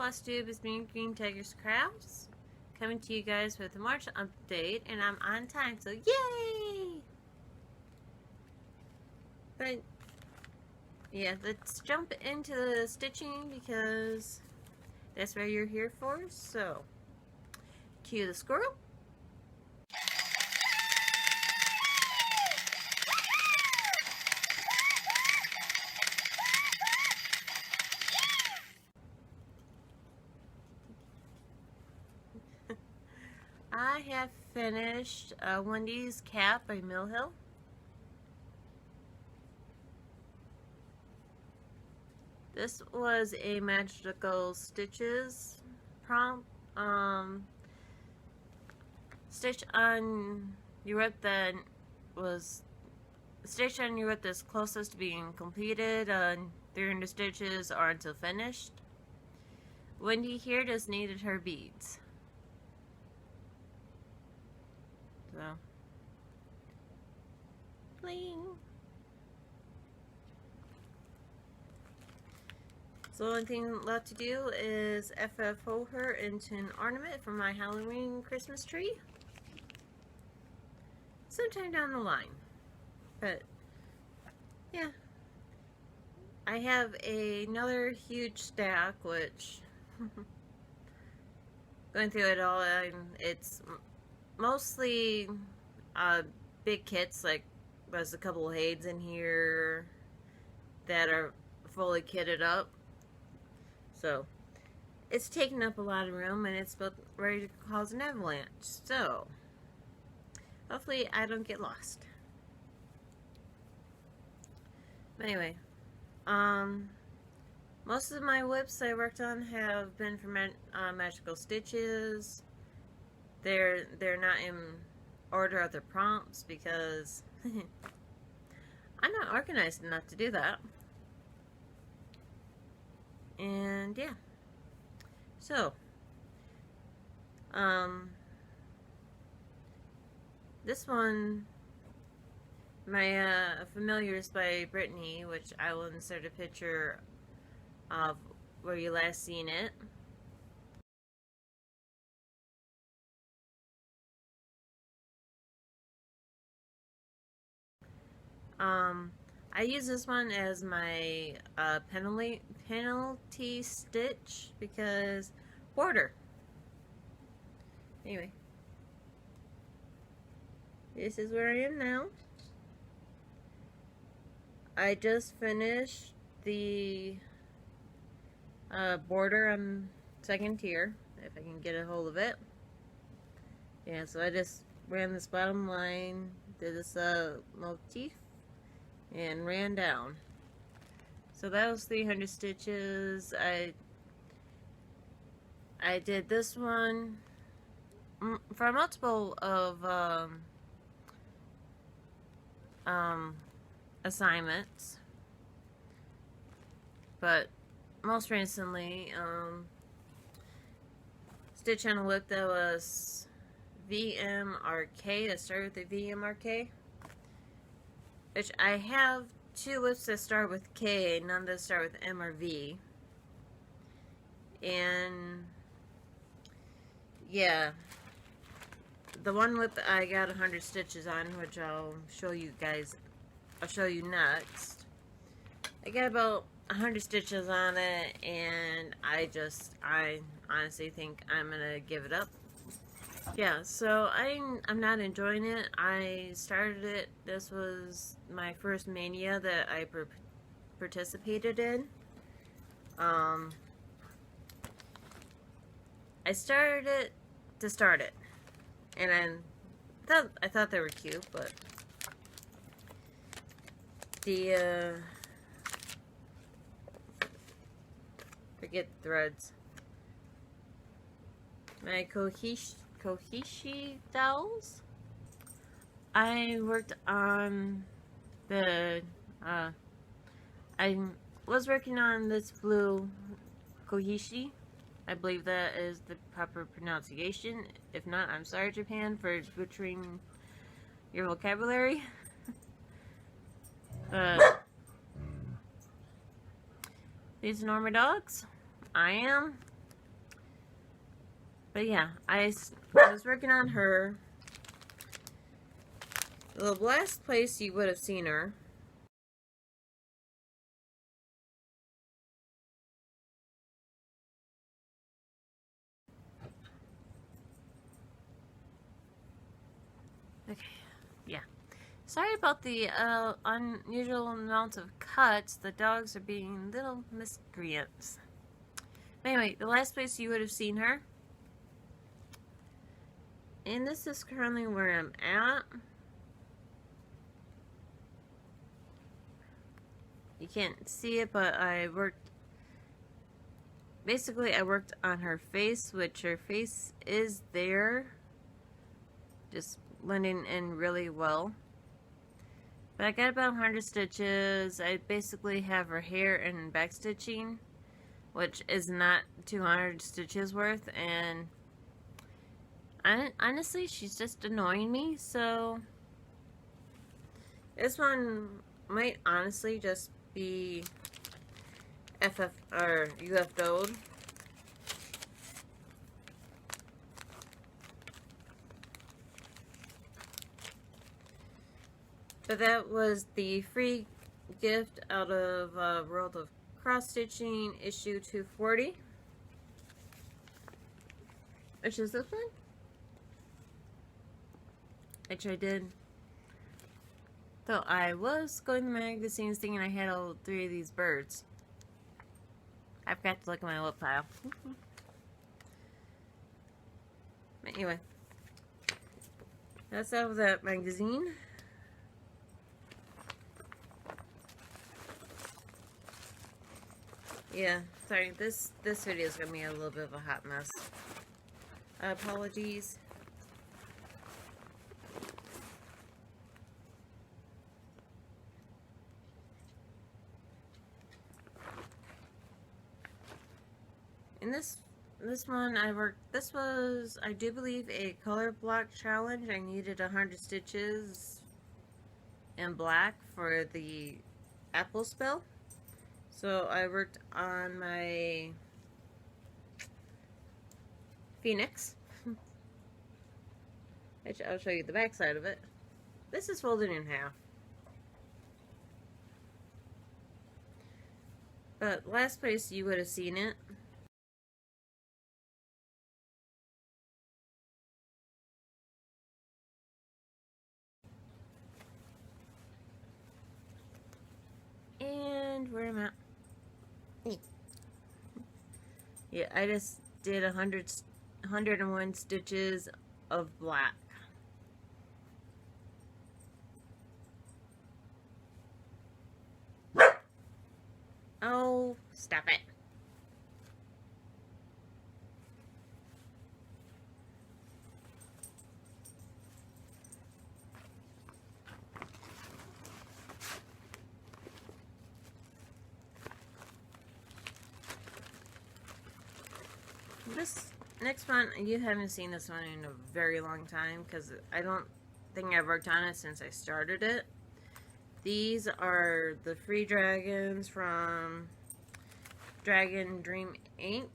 Flosstube is me, Green Tigers Crafts, coming to you guys with a March update, and I'm on time, so yay! But yeah, let's jump into the stitching because that's what you're here for. So, cue the squirrel. I have finished Wendy's Cap by Mill Hill. This was a Magical Stitches prompt. Stitch on your rope that was stitch on your rope that's closest to being completed. 300 stitches are until finished. Wendy here just needed her beads. So, bling. So the only thing left to do is FFO her into an ornament for my Halloween Christmas tree sometime down the line. But yeah, I have another huge stack, which going through it all, it's mostly big kits. Like there's a couple of Hades in here that are fully kitted up. So, it's taking up a lot of room and it's about ready to cause an avalanche. So, hopefully I don't get lost. But anyway, most of my whips I worked on have been for Magical Stitches. They're not in order of their prompts because I'm not organized enough to do that. And yeah, so this one, my Familiars by Brittany, which I will insert a picture of where you last seen it. I use this one as my penalty stitch because border. Anyway, this is where I am now. I just finished the border on second tier, if I can get a hold of it. Yeah, so I just ran this bottom line, did this motif, and ran down. So that was 300 stitches. I did this one for multiple of assignments, but most recently stitch on a whip that was VMRK. I started with the VMRK, which I have two whips that start with K, none that start with M or V. And yeah, the one whip I got 100 stitches on, which I'll show you guys. I'll show you next. I got about 100 stitches on it, and I honestly think I'm gonna give it up. Yeah, so I'm not enjoying it. I started it. This was my first mania that I participated in. I started it to start it, and I thought they were cute, but the forget the threads. My Kohishi dolls. I worked on the I was working on this blue Kohishi. I believe that is the proper pronunciation. If not, I'm sorry, Japan, for butchering your vocabulary. These are Norma dogs. I am. But yeah, I was working on her. The last place you would have seen her. Okay, yeah. Sorry about the unusual amount of cuts. The dogs are being little miscreants. Anyway, the last place you would have seen her. And this is currently where I'm at. You can't see it, but I worked on her face, which her face is there, just blending in really well. But I got about 100 stitches. I basically have her hair and back stitching, which is not 200 stitches worth, and honestly, she's just annoying me, so this one might honestly just be FF or UFO'd. But that was the free gift out of World of Cross Stitching issue 240, which is this one, which I did. So I was going to the magazines thinking I had all 3 of these birds. I forgot to look at my lip pile. Anyway, that's out of that magazine. Yeah, sorry, this video is gonna be a little bit of a hot mess. Apologies. In this one I worked, this was, I do believe, a color block challenge. I needed 100 stitches in black for the apple spell. So I worked on my Phoenix, which I'll show you the back side of it. This is folded in half. But last place you would have seen it. And where am I? Yeah, I just did 101 stitches of black. Oh, stop it. This next one, you haven't seen this one in a very long time because I don't think I've worked on it since I started it. These are the free dragons from Dragon Dream Inc.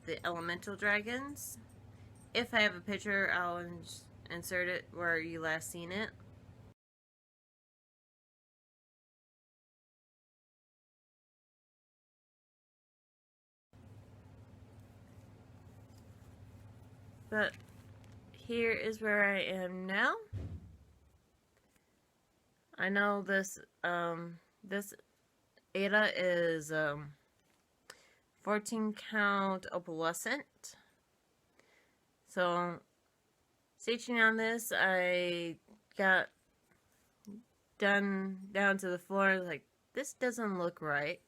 The elemental dragons. If I have a picture, I'll insert it where you last seen it. But here is where I am now. I know this this Ada is 14 count opalescent. So stitching on this, I got done down to the floor, like, this doesn't look right.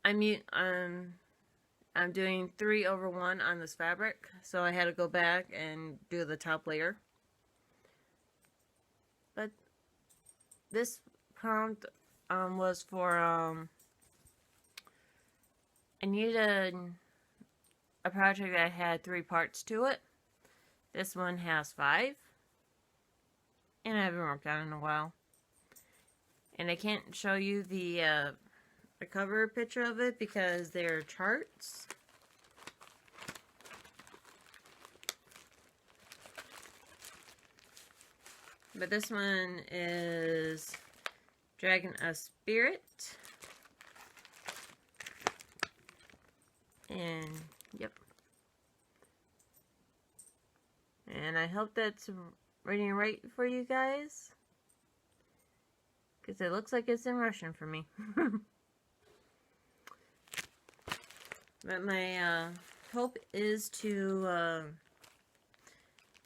I'm doing 3/1 on this fabric, so I had to go back and do the top layer. But this prompt was for I needed a project that had 3 parts to it. This one has 5, and I haven't worked on it in a while. And I can't show you the cover picture of it because they're charts. But this one is Dragon of Spirit. And, yep. And I hope that's reading right for you guys. Because it looks like it's in Russian for me. But my hope is to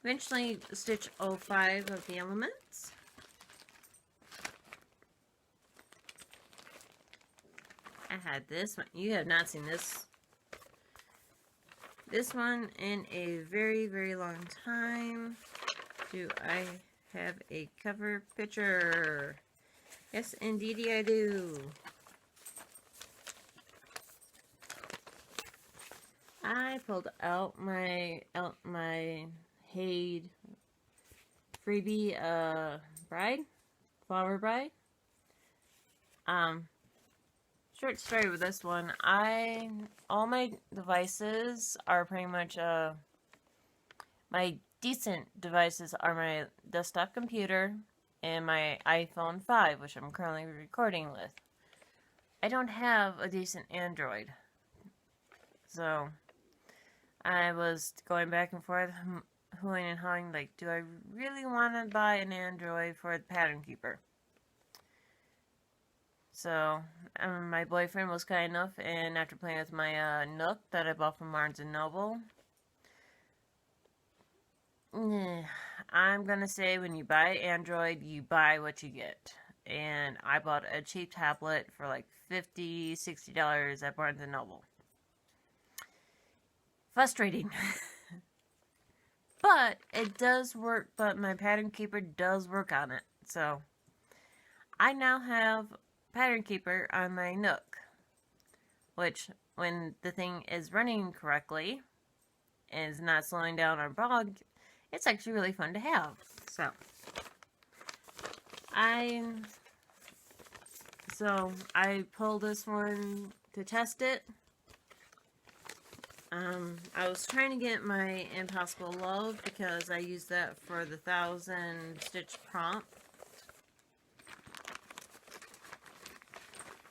eventually stitch all 5 of the elements. I had this one. You have not seen this one in a very, very long time. Do I have a cover picture? Yes, indeedy I do. I pulled out my Haid freebie flower bride. Short story with this one. All my devices are pretty much my decent devices are my desktop computer and my iPhone 5, which I'm currently recording with. I don't have a decent Android. So I was going back and forth, hooing and hawing, like, do I really want to buy an Android for the Pattern Keeper? So, my boyfriend was kind enough, and after playing with my Nook that I bought from Barnes & Noble, I'm gonna say when you buy Android, you buy what you get. And I bought a cheap tablet for like $50, $60 at Barnes & Noble. Frustrating. But it does work, but my Pattern Keeper does work on it. So, I now have Pattern Keeper on my Nook, which when the thing is running correctly and is not slowing down or bog, it's actually really fun to have. So I pulled this one to test it. I was trying to get my Impossible Love because I used that for the 1,000 stitch prompt.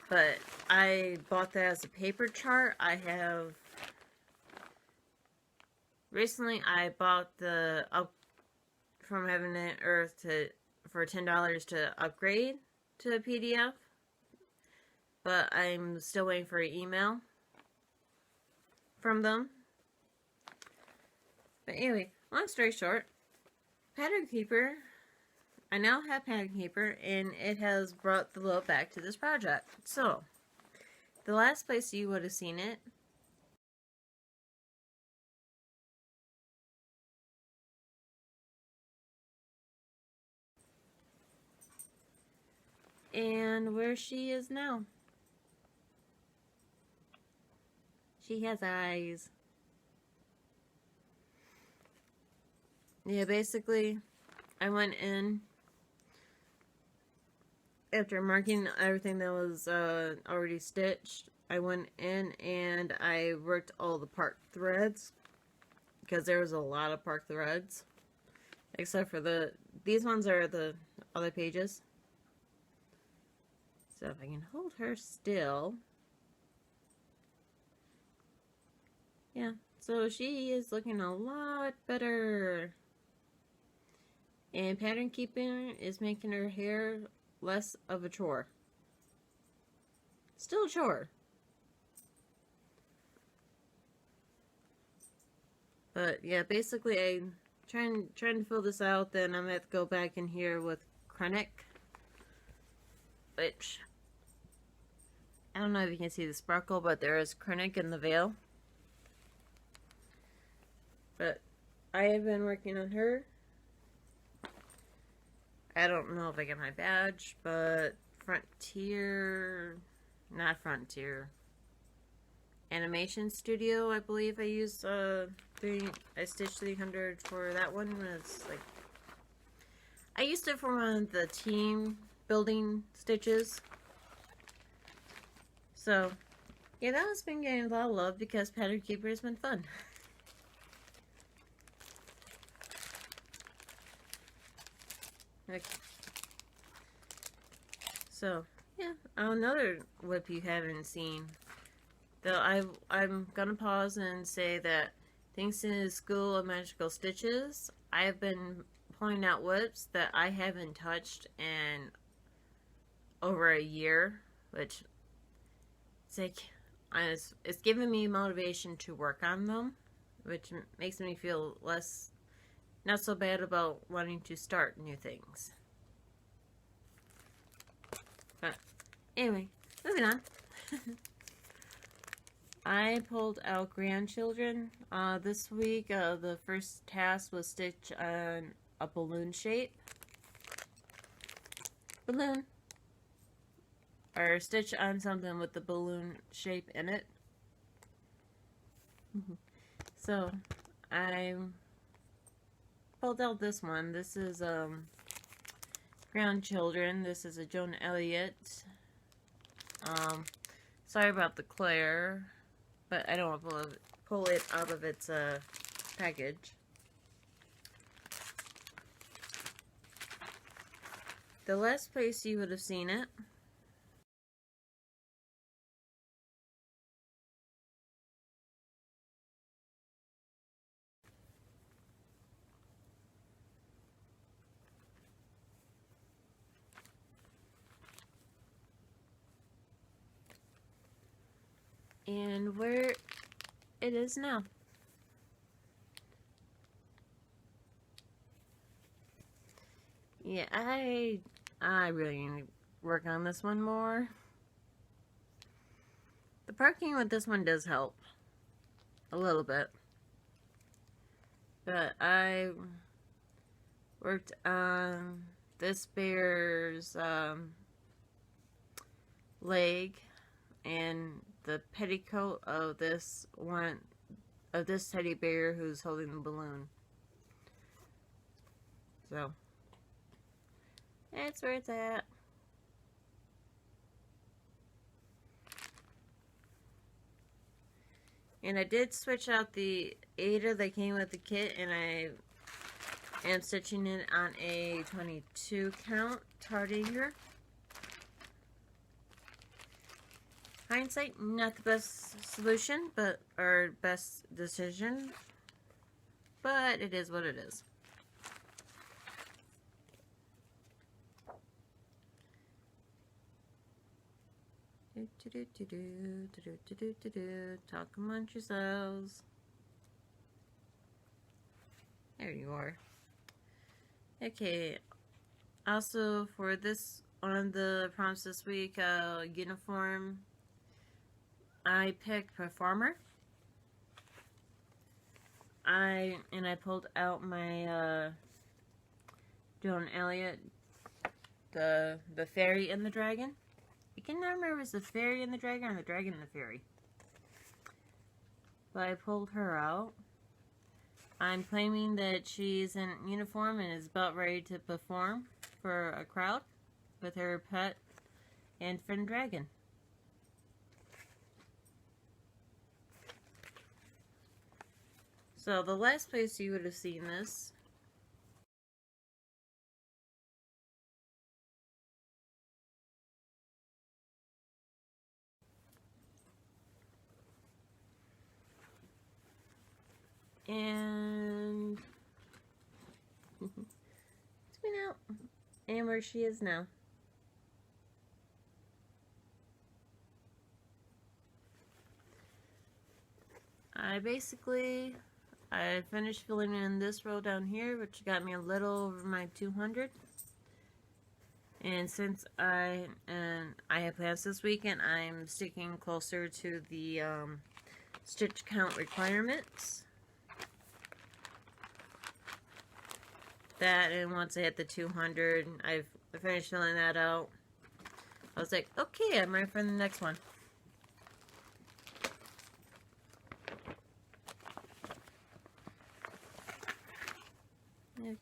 But I bought that as a paper chart. Recently I bought the from Heaven and Earth for $10 to upgrade to a PDF. But I'm still waiting for an email from them. But anyway, long story short, Pattern Keeper, I now have Pattern Keeper, and it has brought the love back to this project. So, the last place you would have seen it and where she is now. She has eyes. Yeah, basically, I went in after marking everything that was already stitched. I went in and I worked all the part threads because there was a lot of part threads, except for these ones are the other pages. So if I can hold her still. Yeah, so she is looking a lot better. And Pattern Keeping is making her hair less of a chore. Still a chore. But yeah, basically I'm trying to fill this out, then I'm gonna have to go back in here with Krennic. Which I don't know if you can see the sparkle, but there is Krennic in the veil. But I have been working on her. I don't know if I get my badge, but not Frontier, Animation Studio, I believe I used I stitched 300 for that one. It's like, I used it for one of the team building stitches. So, yeah, that has been getting a lot of love because Pattern Keeper has been fun. Okay. So, yeah, another whip you haven't seen. Though I'm gonna pause and say that thanks to the School of Magical Stitches, I've been pulling out whips that I haven't touched in over a year, which it's like it's giving me motivation to work on them, which makes me feel less not so bad about wanting to start new things. But anyway, moving on. I pulled out grandchildren. This week, the first task was stitch on a balloon shape. Balloon. Or stitch on something with the balloon shape in it. So, I pulled out this one. This is, grandchildren. This is a Joan Elliott. Sorry about the glare, but I don't want to pull it out of its package. The last place you would have seen it and where it is now. Yeah, I really need to work on this one more. The parking with this one does help a little bit, but I worked on this bear's leg and the petticoat of this teddy bear who's holding the balloon. So that's where it's at. And I did switch out the Ada that came with the kit, and I am stitching it on a 22 count tardinger. Hindsight, not the best solution, or best decision, but it is what it is. Talk amongst yourselves. There you are. Okay. Also, for this on the prompts this week, uniform, I picked performer. I pulled out my Joan Elliott, the fairy and the dragon. I cannot remember if it's the fairy and the dragon or the dragon and the fairy. But I pulled her out. I'm claiming that she's in uniform and is about ready to perform for a crowd with her pet and friend dragon. So the last place you would have seen this and it's been out and where she is now. I finished filling in this row down here, which got me a little over my 200. And since I have plans this weekend, I'm sticking closer to the stitch count requirements. That, and once I hit the 200, I finished filling that out. I was like, okay, I'm ready for the next one. Okay.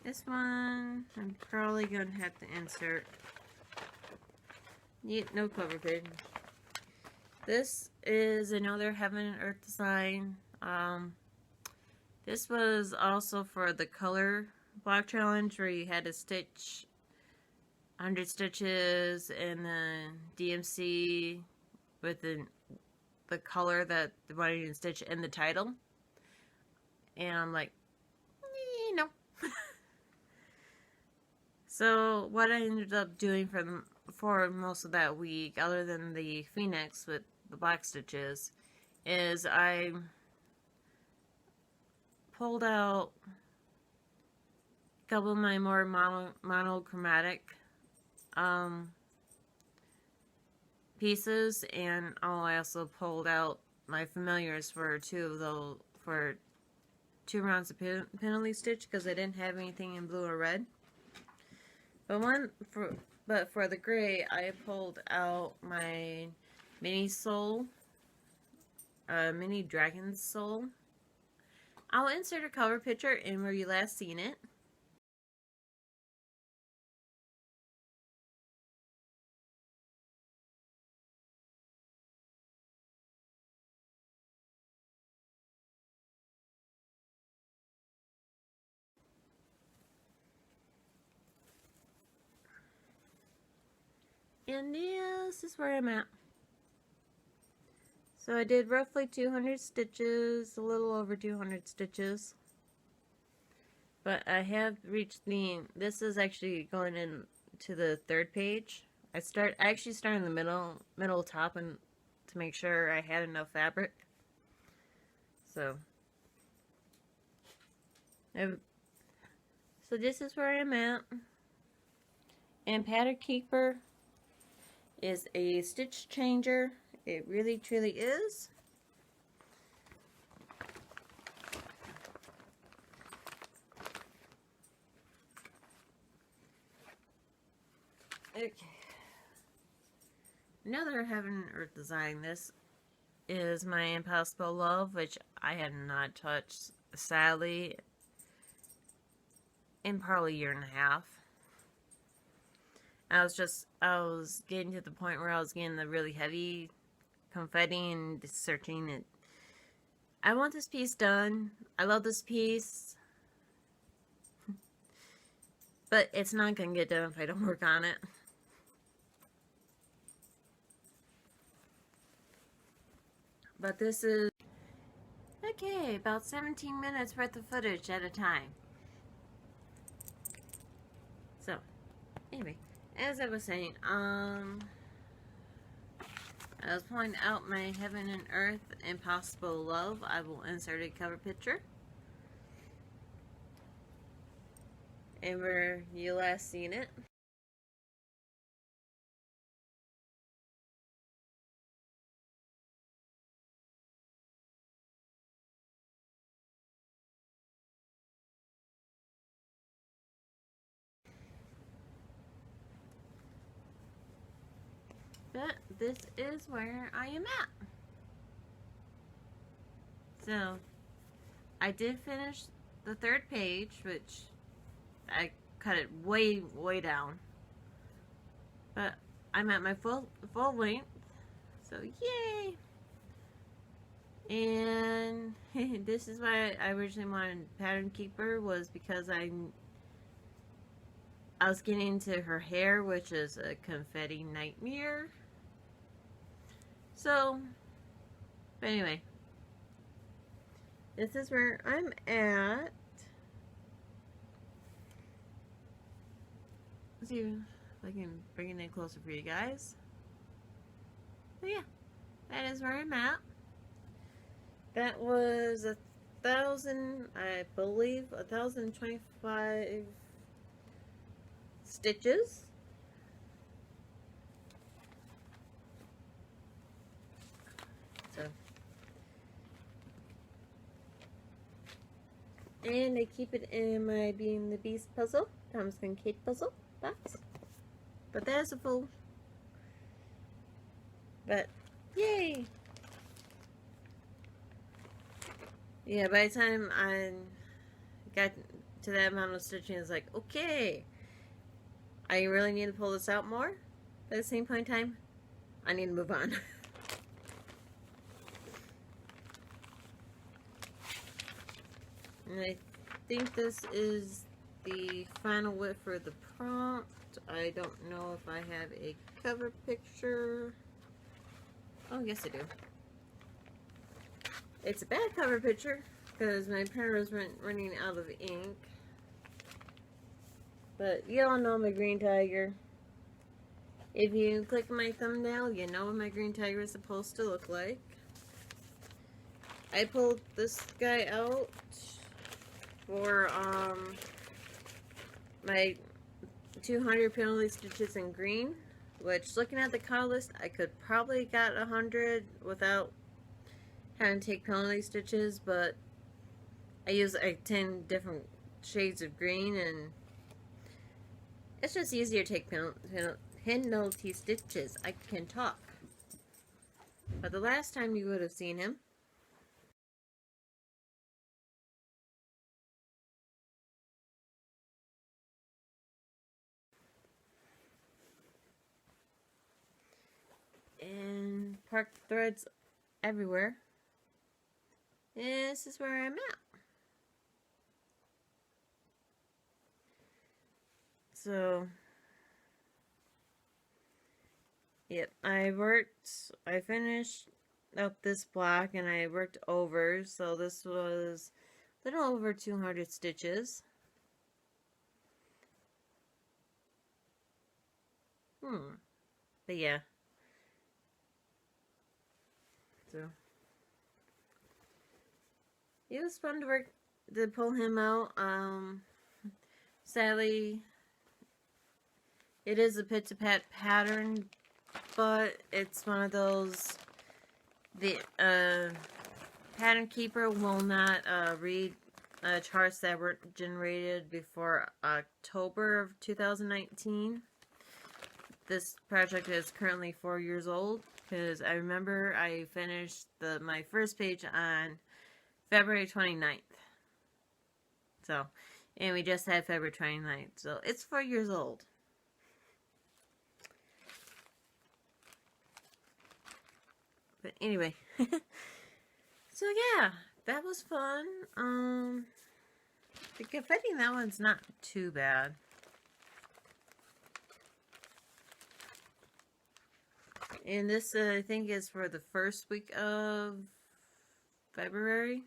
This one, I'm probably going to have to insert. No cover page. This is another Heaven and Earth design. This was also for the color block challenge where you had to stitch 100 stitches in the DMC with the color that they wanted you to stitch in the title. And I'm like, no. So what I ended up doing for most of that week, other than the Phoenix with the black stitches, is I pulled out a couple of my more monochromatic pieces, and I also pulled out my familiars for two rounds of penalty stitch because I didn't have anything in blue or red. But for the gray, I pulled out my mini soul, mini dragon soul. I'll insert a cover picture in where you last seen it. And this is where I'm at. So I did roughly 200 stitches, a little over 200 stitches. But I have reached this is actually going into the third page. I actually start in the middle top and to make sure I had enough fabric. So this is where I'm at. And Pattern Keeper is a stitch changer. It really truly is. Okay. Another Heaven and Earth design. This is my Impossible Love, which I had not touched, sadly, in probably a year and a half. I was getting to the point where I was getting the really heavy confetti and searching it. I want this piece done. I love this piece. But it's not going to get done if I don't work on it. But this is... okay, about 17 minutes worth of footage at a time. So, anyway. As I was saying, I was pointing out my Heaven and Earth Impossible Love. I will insert a cover picture. And where you last seen it. But this is where I am at. So, I did finish the third page, which I cut it way, way down. But I'm at my full length. So, yay! And this is why I originally wanted Pattern Keeper, was because I was getting into her hair, which is a confetti nightmare. So, but anyway, this is where I'm at. Let's see if I can bring it in closer for you guys. So yeah, that is where I'm at. That was 1,000, I believe, 1,025 stitches. So, and I keep it in my Beauty and the Beast puzzle, Thomas and Kate puzzle box. But that is a full. But yay! Yeah, by the time I got to that amount of stitching, it's like, okay, I really need to pull this out more. But at the same point in time, I need to move on. And I think this is the final width for the prompt. I don't know if I have a cover picture. Oh, yes I do. It's a bad cover picture because my printer was running out of ink. But you all know my green tiger. If you click my thumbnail, you know what my green tiger is supposed to look like. I pulled this guy out for my 200 penalty stitches in green, which looking at the color list, I could probably got 100 without having to take penalty stitches, but I use like 10 different shades of green, and it's just easier to take penalty stitches. I can talk. But the last time you would have seen him, and park threads everywhere. And this is where I'm at. So, yep, I finished up this block and I worked over, so this was a little over 200 stitches. But yeah. So, it was fun to pull him out. Sadly, it is a pit-to-pat pattern, but it's one of those, the pattern keeper will not read charts that were generated before October of 2019. This project is currently 4 years old, because I remember I finished my first page on February 29th. So, and we just had February 29th, so it's 4 years old. But anyway, so yeah, that was fun. The confetti in that one's not too bad. And this, I think, is for the first week of February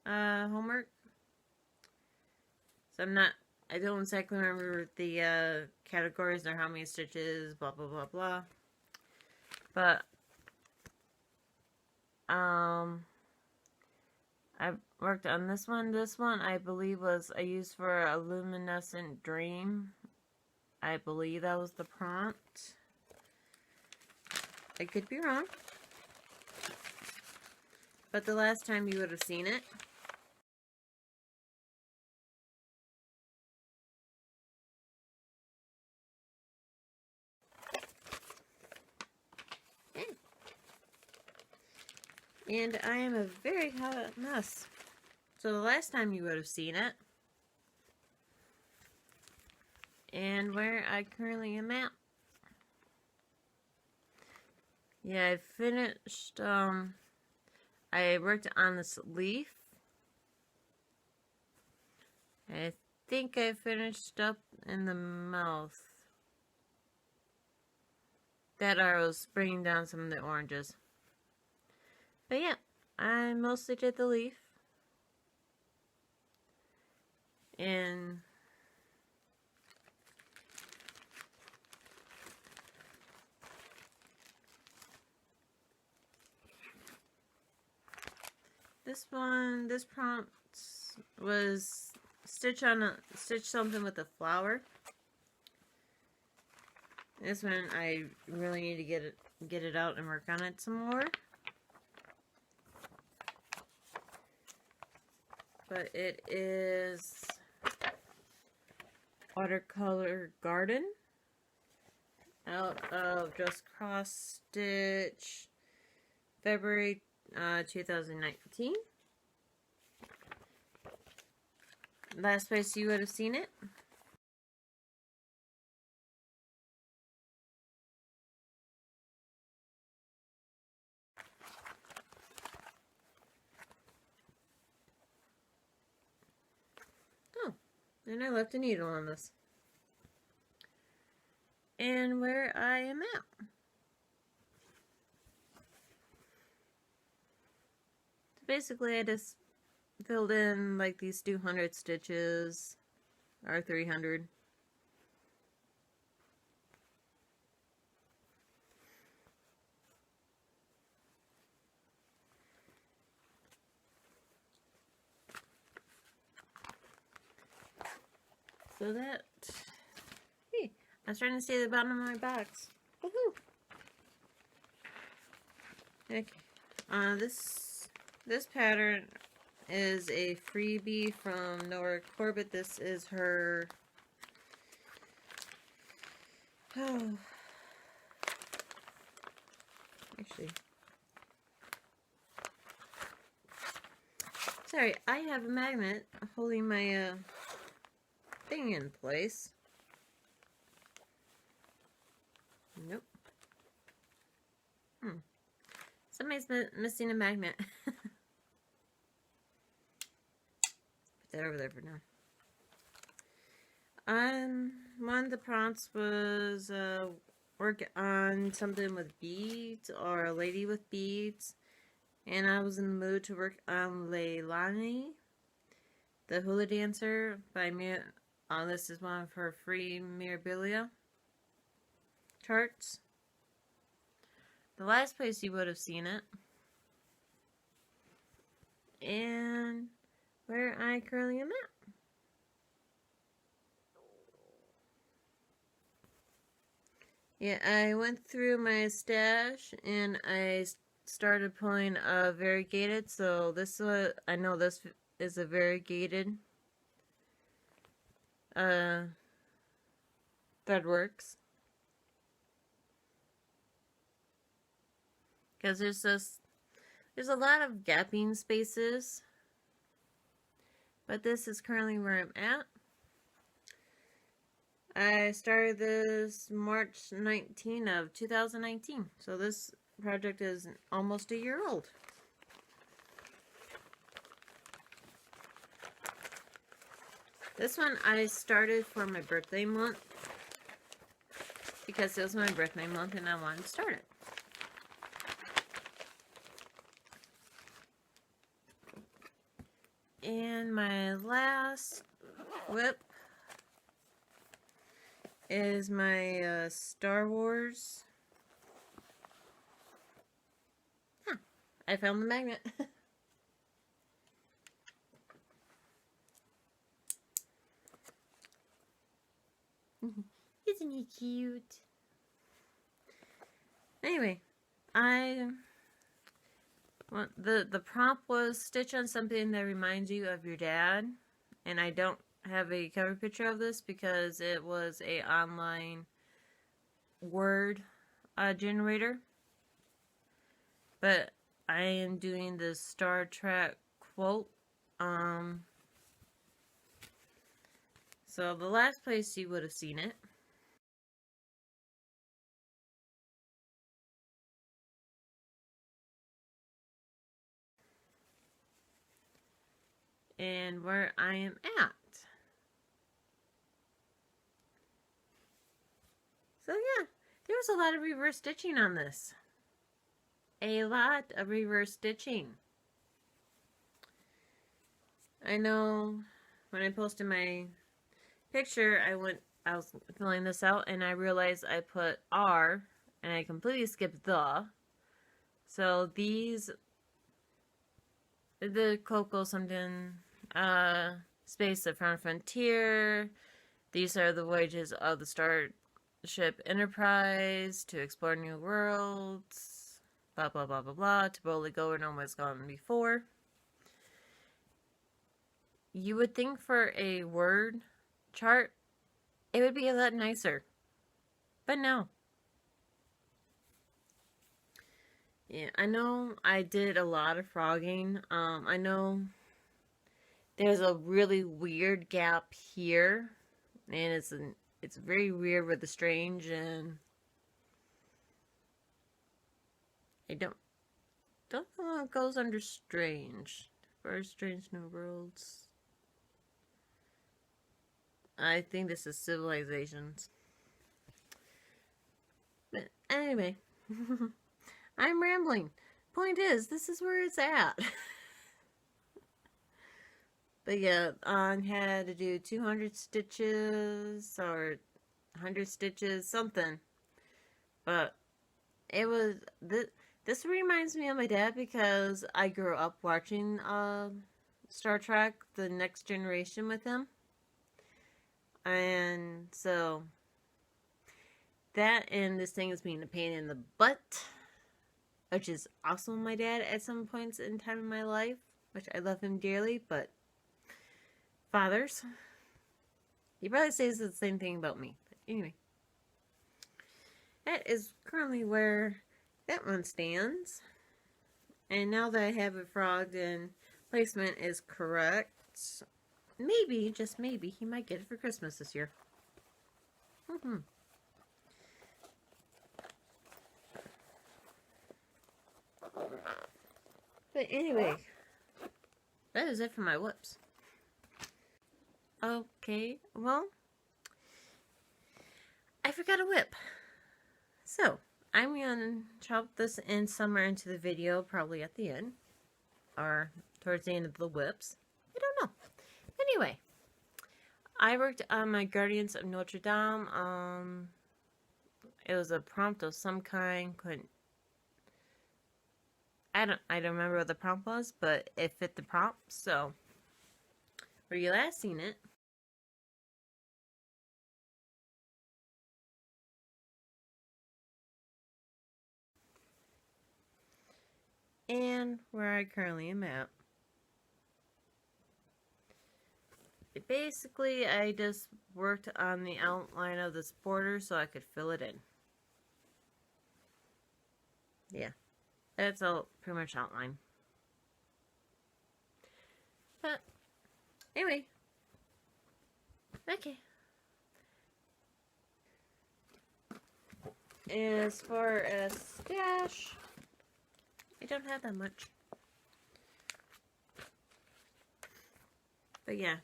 homework. So I don't exactly remember the categories or how many stitches, blah, blah, blah, blah. But, I worked on this one. This one, I believe, I used for a luminescent dream. I believe that was the prompt. I could be wrong. But the last time you would have seen it. And I am a very hot mess. So the last time you would have seen it. And where I currently am at. Yeah, I finished, I worked on this leaf. I think I finished up in the mouth. That I was bringing down some of the oranges. But yeah, I mostly did the leaf. And this prompt was stitch something with a flower. This one I really need to get it out and work on it some more. But it is Watercolor Garden out of Just Cross Stitch February 2019. Last place you would have seen it. And I left a needle on this. And where I am at. So basically, I just filled in like these 200 stitches, or 300. So that, hey, I was trying to stay at the bottom of my box. Woohoo! Okay, this pattern is a freebie from Nora Corbett. This is her, oh, actually, sorry, I have a magnet holding my, thing in place. Nope. Somebody's missing a magnet. Put that over there for now. One of the prompts was work on something with beads or a lady with beads, and I was in the mood to work on Leilani, the hula dancer by Mir. This is one of her free Mirabilia charts. The last place you would have seen it, and where I currently am at. Yeah, I went through my stash and I started pulling variegated. So this I know this is a variegated threadworks, because there's a lot of gapping spaces, but this is currently where I'm at. I started this March 19 of 2019, so this project is almost a year old. This one I started for my birthday month, because it was my birthday month and I wanted to start it. And my last whip is my Star Wars. Huh, I found the magnet. Isn't he cute? Anyway, the prompt was stitch on something that reminds you of your dad, and I don't have a cover picture of this because it was a online word generator, but I am doing the Star Trek quote. So the last place you would have seen it and where I am at. So yeah, there was a lot of reverse stitching on this. A lot of reverse stitching. I know when I posted my picture, I was filling this out and I realized I put R and I completely skipped the. So these, the Coco something, Space of Found Frontier. These are the voyages of the Starship Enterprise to explore new worlds. Blah blah blah blah blah. To boldly go where no one's gone before. You would think for a word chart, it would be a lot nicer, but no. Yeah, I know I did a lot of frogging. I know there's a really weird gap here, and it's very weird with the strange, and I don't know how it goes under strange. First Strange New Worlds. I think this is Civilizations. But anyway, I'm rambling. Point is, this is where it's at. But yeah, I had to do 200 stitches or 100 stitches, something. But it was this reminds me of my dad because I grew up watching Star Trek: The Next Generation with him, and so that and this thing is being a pain in the butt, which is also my dad at some points in time in my life, which I love him dearly, but fathers, he probably says the same thing about me. But anyway, that is currently where that one stands. And now that I have it frogged and placement is correct, maybe, just maybe, he might get it for Christmas this year. But anyway, that is it for my whips. Okay, well, I forgot a whip. So, I'm going to chop this in somewhere into the video, probably at the end. Or towards the end of the whips. I don't know. Anyway, I worked on my Guardians of Notre Dame. It was a prompt of some kind. I don't remember what the prompt was, but it fit the prompt. So, where you last seen it? And where I currently am at. Basically, I just worked on the outline of this border so I could fill it in. Yeah, that's all pretty much outline. But anyway, okay. As far as stash, I don't have that much. But yeah,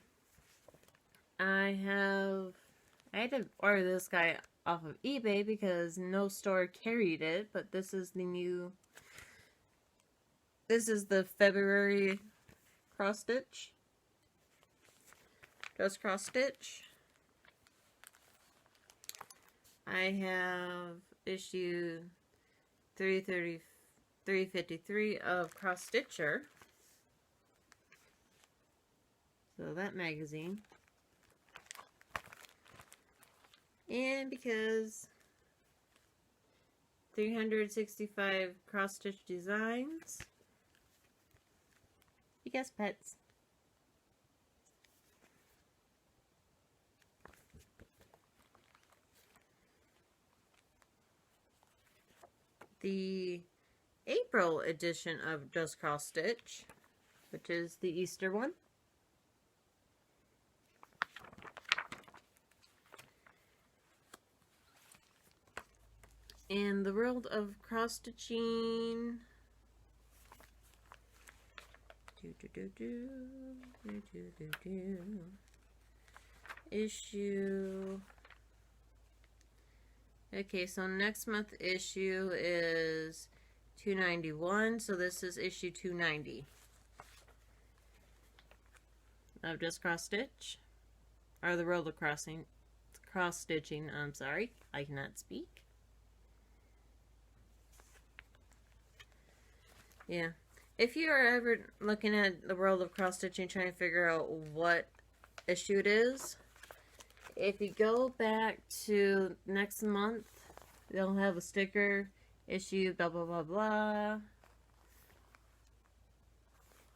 I had to order this guy off of eBay because no store carried it, but this is the February cross stitch. Just cross stitch. I have issue 353 of Cross Stitcher. So that magazine. And because 365 cross stitch designs. You guess pets. The April edition of Just Cross Stitch, which is the Easter one. In the world of cross stitching, issue. Okay, so next month issue is 291, so this is issue 290 of Just Cross Stitch, or the world of cross stitching. I'm sorry, I cannot speak. Yeah, if you are ever looking at the world of cross stitching trying to figure out what issue it is, if you go back to next month, they'll have a sticker, issue blah blah blah blah.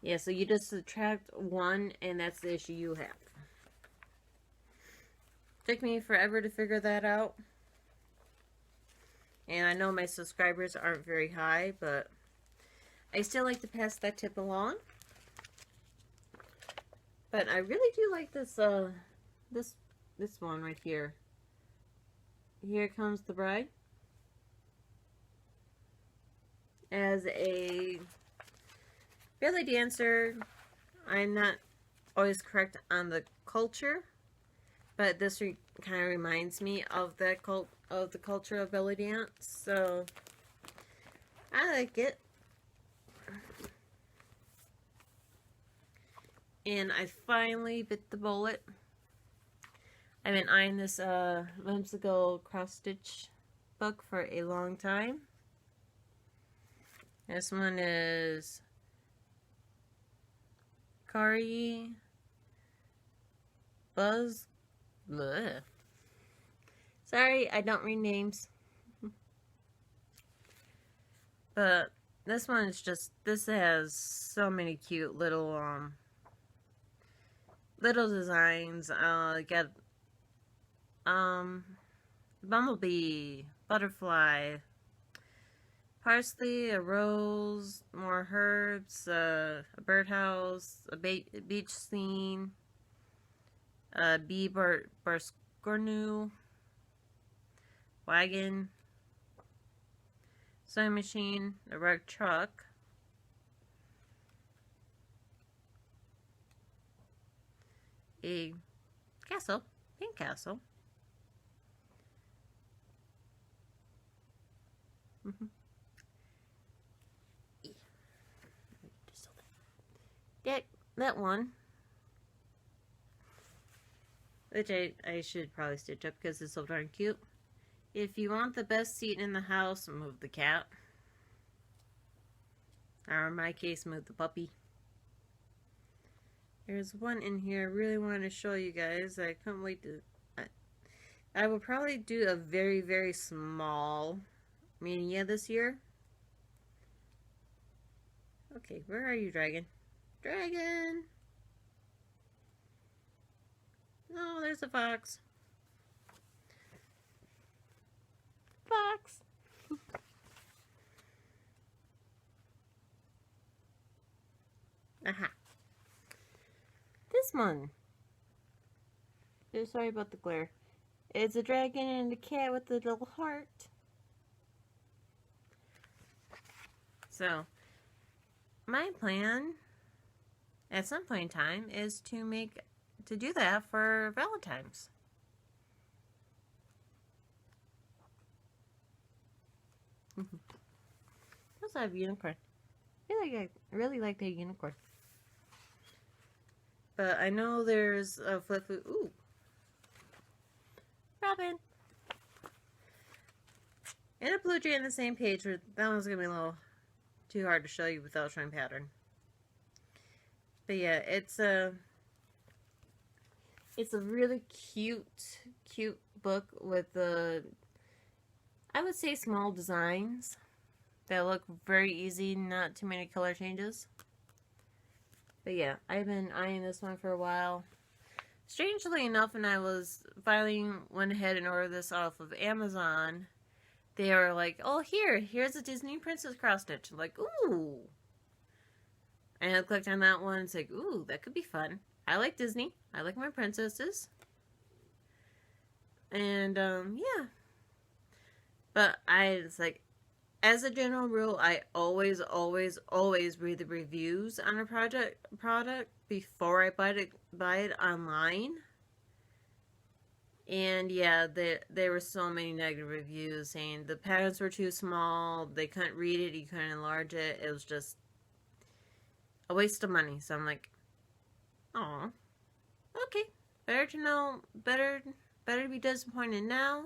Yeah, so you just subtract one and that's the issue you have. Took me forever to figure that out. And I know my subscribers aren't very high, but I still like to pass that tip along. But I really do like this this one right here. Here Comes the Bride. As a belly dancer, I'm not always correct on the culture, but this kind of reminds me of the culture of belly dance, so I like it. And I finally bit the bullet. I've been eyeing this Whimsical cross stitch book for a long time. This one is Kari Buzz. Bleh. Sorry, I don't read names. But this one is just, this has so many cute little designs. Got bumblebee, butterfly, parsley, a rose, more herbs, a birdhouse, a beach scene, a bee barscornu, wagon, sewing machine, a rug truck, a castle, pink castle. That one, which I should probably stitch up because it's so darn cute. If you want the best seat in the house, move the cat. Or in my case, move the puppy. There's one in here I really want to show you guys. I couldn't wait to... I will probably do a very, very small mania this year. Okay, where are you, dragon? Dragon! Oh, there's a fox. Fox! Aha. This one. Sorry about the glare. It's a dragon and a cat with a little heart. So, my plan at some point in time is to do that for Valentine's. Also have a unicorn. I really like that unicorn. But I know there's a flip. Ooh, Robin and a blue jay on the same page. That one's gonna be a little too hard to show you without showing pattern. But yeah, it's a really cute book with I would say small designs that look very easy, not too many color changes. But yeah, I've been eyeing this one for a while. Strangely enough, when I was finally went ahead and ordered this off of Amazon, they were like, oh, here's a Disney Princess cross stitch. I'm like, ooh. And I clicked on that one. It's like, ooh, that could be fun. I like Disney. I like my princesses. And, yeah. But it's like, as a general rule, I always read the reviews on a product before I buy it online. And yeah, there were so many negative reviews saying the patterns were too small, they couldn't read it, you couldn't enlarge it. It was just a waste of money. So I'm like, oh, okay, better to know, better to be disappointed now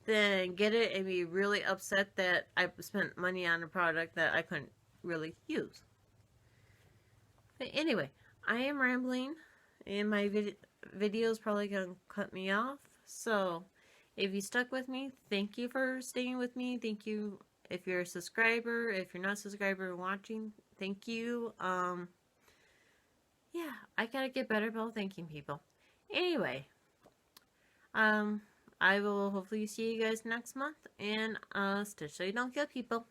than get it and be really upset that I spent money on a product that I couldn't really use. But anyway, I am rambling, and my video is probably going to cut me off. So, if you stuck with me, thank you for staying with me. Thank you if you're a subscriber. If you're not a subscriber watching, thank you. Yeah, I gotta get better about thanking people. Anyway, I will hopefully see you guys next month, and stitch so you don't kill people.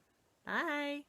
Bye!